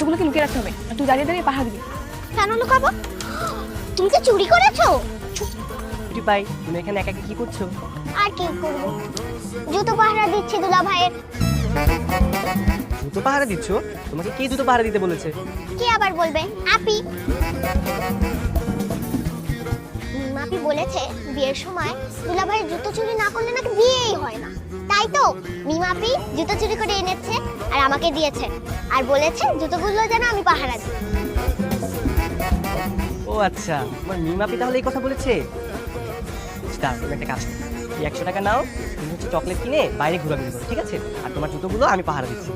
জুতোগুলোকে লুকিয়ে রাখতে হবে আর তুই দাঁড়িয়ে দাঁড়িয়ে পাহারা দিবি। কেন লুকাবো? তুমি কি চুরি করেছো? ছুটি পাই, তুমি এখানে একা একা কি করছো? আর কি করব, জুতো পাহারা দিচ্ছি দুলা ভাইয়ের। জুতো পাহারা দিচ্ছ? তোমাকে কে জুতো পাহারা দিতে বলেছে? কি আবার বলবে? আপি। আপি বলেছে বিয়ের সময় দুলা ভাইয়ের জুতো চুরি না করলে নাকি বিয়েই হয় না। তাই তো মিমাপি জুতো চুরি করে এনেছে আর আমাকে দিয়েছে, আর বলেছে জুতোগুলো যেন আমি পাহারা দিই। ও আচ্ছা, তোমার মিমাপি তাহলে এই কথা বলেছে। তা তুমি একটা কাজ করো, এই 100 টাকা নাও, তুমি হচ্ছে চকলেট কিনে বাইরে ঘোরাঘুরি করো, ঠিক আছে? আর তোমার জুতোগুলো আমি পাহারা দিচ্ছি।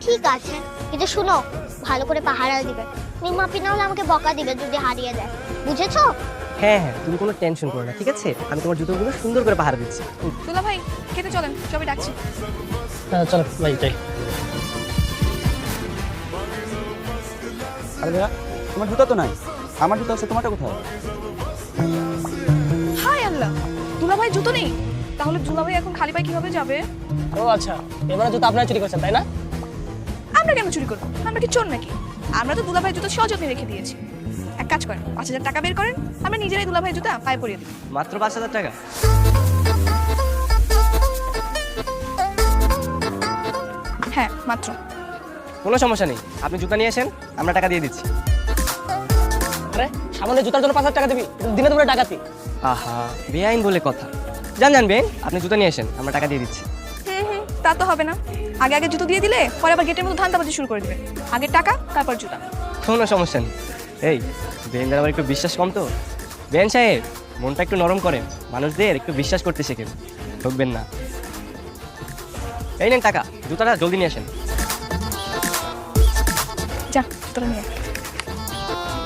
ঠিক আছে, কিন্তু শুনো, ভালো করে পাহারা দিবে। মিমাপি না হলে আমাকে বকা দিবে যদি হারিয়ে যায়, বুঝেছো? হ্যাঁ হ্যাঁ, তুমি কোনো টেনশন করো না, ঠিক আছে? আমি তোমার জুতোগুলো সুন্দর করে পাহারা দিচ্ছি। দুলা ভাই খেতে চলেন, সবাই ডাকছি। চলো ভাই যাই। আরে ভাইয়া, তোমার জুতা তো নাই, আমার জুতা আছে, তোমারটা কোথায়? হাই আল্লাহ, দুলা ভাই জুতো নেই, তাহলে দুলা ভাই এখন খালি পায়ে কিভাবে যাবে? ও আচ্ছা, এবারে জুতো আপনারা চুরি করছেন তাই না? আমরা কেন চুরি করবো? আমরা কি চোর নাকি? আমরা তো দুলা ভাই জুতো সযত্নে রেখে দিয়েছি। এক কাজ করেন, 5,000 টাকা বের করেন, আমরা নিজেরাই দুলা ভাই জুতা পায়ে পরিয়ে দিই। মাত্র 5,000 টাকা? হ্যাঁ মাত্র। কোনো সমস্যা নেই, আপনি জুতা নিয়ে আসেন, আমরা টাকা দিয়ে দিচ্ছি। আরে সামান্য জুতার জন্য 5,000 টাকা দিবি? দিনে তোমরা ডাকাতি। আহা, বেআইন বলে কথা। জান বেন, আপনি জুতা নিয়ে আসেন, আমরা টাকা দিয়ে দিচ্ছি। তা তো হবে না, আগে আগে জুতো দিয়ে দিলে পরে আবার গেটের মতো ধান্দাবাজি শুরু করে দিবে। আগে টাকা তারপর জুতা। কোনো সমস্যা নেই। এই বেনদের আবার একটু বিশ্বাস কম তো। বেন সাহেব, মনটা একটু নরম করেন, মানুষদের একটু বিশ্বাস করতে শেখেন, ঠকবেন না। এই নেন টাকা, জুতাটা জলদি নিয়ে আসেন। যা জুতোটা নিয়ে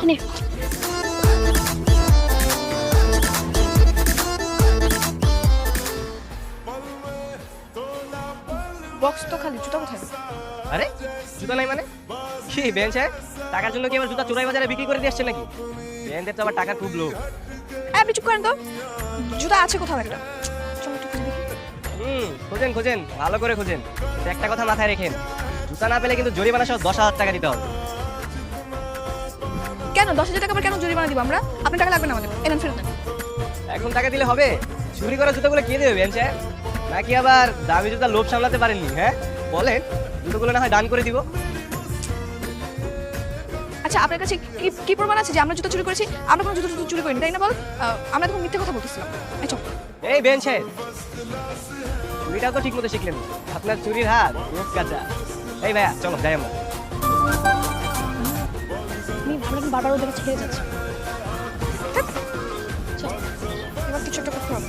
নে। বক্স তো খালি, জুতা কোথায়? আরে জুতা নাই মানে কি বেন সাহেব, টাকার জন্য কি আবার জুতা চোরাই বাজারে বিক্রি করে দিয়ে আসছেন নাকি? বেনদের তো আবার টাকা খুব লোভ। আপনি চুপ করেন তো, জুতা আছে কোথাও একটা, চলো একটু খুঁজে দেখি। খোঁজেন ভালো করে খোঁজেন, কিন্তু একটা কথা মাথায় রেখেন, জুতা না পেলে কিন্তু জরিমানা সহ 10,000 টাকা দিতে হবে। কেন 10,000 টাকা আবার কেন জরিমানা দিব আমরা? আপনার টাকা লাগবে না আমাদের, এনেন ফেরত দেন। এখন টাকা দিলে হবে? চুরি করা জুতাগুলো কে দেবে বেন সাহেব? নাকি আবার দামি জুতা লোভ সামলাতে পারেননি? হ্যাঁ বলেন, জুতোগুলো না হয় দান করে দিব। আচ্ছা আপনার কাছে কি প্রমাণ আছে যে আমরা জুতো চুরি করেছি? আমরা কোনো জুতো চুরি করিনি, তাই না বল? আমরা তখন মিথ্যে কথা বলতেছিলাম। এই চল। এই বেন সাহেব, চুরিটাও তো ঠিক মতো শিখলেন, আপনার চুরির হাত রোজ কাঁচা। এই ভাইয়া চলো যাই আমরা। আমরা কিন্তু বারবার ওদের কাছে খেয়ে যাচ্ছি। চল, এবার কিছু একটা করতে হবে।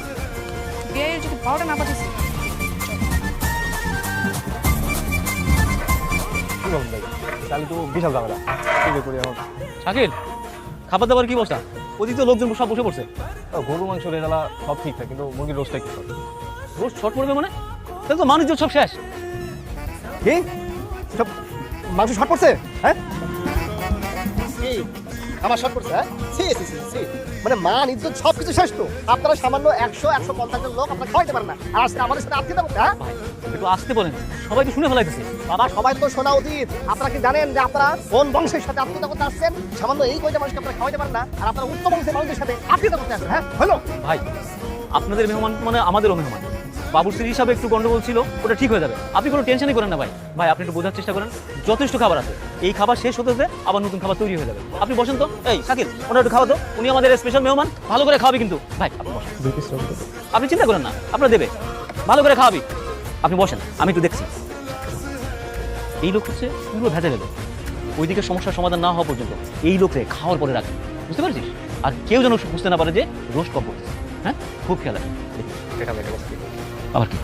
বিয়ে যদি 12টা না পাঠিয়েছি। তাহলে তো বিশাল ঝামেলা, কি করি এখন? শাকিল, খাবার দাবার কি বসা? ওদিকে তো লোকজন সব বসে পড়ছে। গরু মাংস রেজালা সব ঠিকঠাক, কিন্তু মুরগির রোজটা কি করে? রোজ শর্ট পড়বে মানে? তাহলে তো মানুষজন সব শেষ। কি সব মাংস শর্ট পড়ছে? হ্যাঁ কি আমার শর্ট পড়ছে? হ্যাঁ মানে মান ইজ্জত সবকিছু শেষ তো। আপনারা সামান্য 150 জন লোক আপনারা খাওয়াইতে পারেন না, আর আজকে আমাদের সাথে আত্মীয়তা করতে? হ্যাঁ একটু আসতে বলেন, সবাই তো শুনে ফেলাইতেছে। বাবা, সবাই তো শোনা উচিত। আপনারা কি জানেন যে আপনারা কোন বংশের সাথে আত্মীয়তা করতে আসছেন? সামান্য এই কয়টা মানুষকে আপনারা খাওয়াইতে পারেন না, আর আপনারা উচ্চ বংশের মানুষের সাথে আত্মীয়তা করতে আসছেন? হ্যাঁ হলো ভাই, আপনাদের মেহমান মানে আমাদেরও মেহমান। বাবুর্চির হিসাবে একটু গন্ডগোল ছিল, ওটা ঠিক হয়ে যাবে। আপনি কোনো টেনশনই করেন না ভাই। ভাই আপনি একটু বোঝার চেষ্টা করেন, যথেষ্ট খাবার আছে। এই খাবার শেষ হতে হতে আবার নতুন খাবার তৈরি হয়ে যাবে। আপনি বসেন তো। এই শাকিল, ওটা একটু খাওয়া তো, উনি আমাদের স্পেশাল মেহমান, ভালো করে খাওয়াবি কিন্তু। ভাই আপনি বসেন, আপনি চিন্তা করেন না, আপনারা দেবে, ভালো করে খাওয়াবি। আপনি বসেন, আমি একটু দেখছি। এই লোক হচ্ছে পুরো ভেজে দেবে, ওইদিকে সমস্যার সমাধান না হওয়া পর্যন্ত এই লোকরে খাওয়ার পরে রাখে, বুঝতে পারছিস? আর কেউ যেন বুঝতে না পারে যে রোস্ট কম করতেছে। হ্যাঁ, খুব খেয়াল রাখবে। আবার কি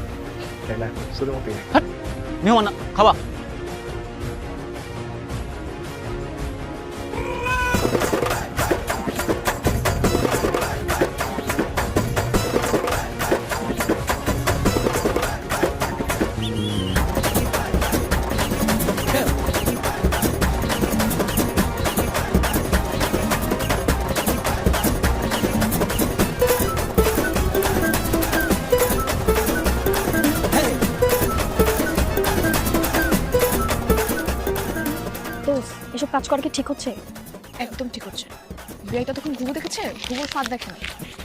মেহমান না খাওয়া? এসব কাজ করা কি ঠিক হচ্ছে? একদম ঠিক হচ্ছে। বিয়েটা তখন ঘুঘু দেখেছে, ঘুঘুর ফাঁদ দেখে না,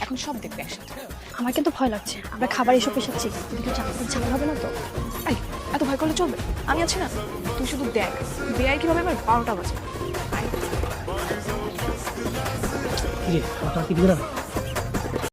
এখন সব দেখবে একসাথে। আমার কিন্তু ভয় লাগছে, আমরা খাবার এসব পেশাচ্ছি, এদিকে ঝামেলা হবে না তো? এই, এত ভয় করলে চলবে? আমি আছি না, তুই শুধু দেখ বিয়ে কিভাবে এবার 12টা বাজে। কি রে, আমার কি দিবে না?